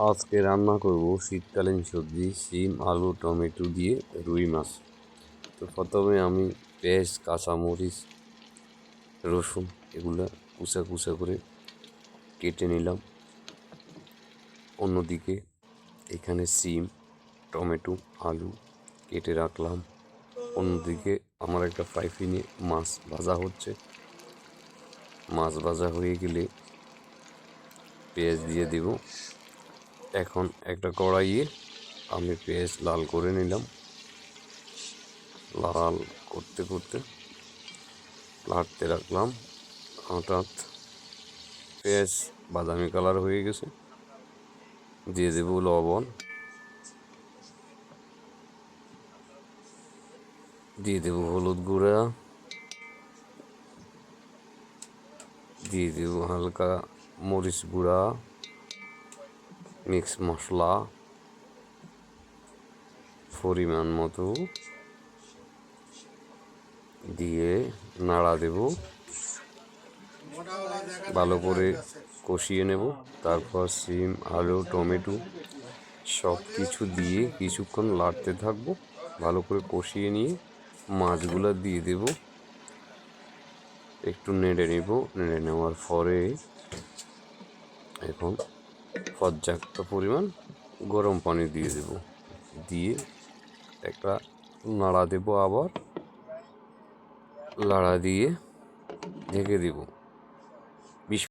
আজকে রান্না করব শীতকালীন সবজি শিম আলু টমেটো দিয়ে রুই মাছ। তো প্রথমে আমি পেঁয়াজ কাঁচামরিচ রসুন এগুলা কুচা কুচা করে কেটে নিলাম। অন্যদিকে এখানে শিম টমেটো আলু কেটে রাখলাম। অন্যদিকে আমার একটা ফ্রাই প্যানে মাছ ভাজা হচ্ছে। মাছ ভাজা হয়ে গেলে পেঁয়াজ দিয়ে দেব। এখন একটা কড়াইয়ে আমি পেঁয়াজ লাল করে নিলাম। লাল করতে করতে লাড়তে রাখলাম। হঠাৎ পেঁয়াজ বাদামি কালার হয়ে গেছে, দিয়ে দেব লবণ, দিয়ে দেব হলুদ গুঁড়া, দিয়ে দেব হালকা মরিচ গুঁড়া, মিক্স মশলা পরিমাণ মতো দিয়ে নাড়া দেব, ভালো করে কষিয়ে নেব। তারপর শিম আলু টমেটো সব কিছু দিয়ে কিছুক্ষণ লাড়তে থাকবো। ভালো করে কষিয়ে নিয়ে মাছগুলো দিয়ে দেব, একটু নেড়ে নেব। নেড়ে নেওয়ার পরে এখন পর্যাপ্ত পরিমাণ গরম পানি দিয়ে দেব, দিয়ে একটা নাড়া দেব, আবার লাড়া দিয়ে ঢেকে দেব।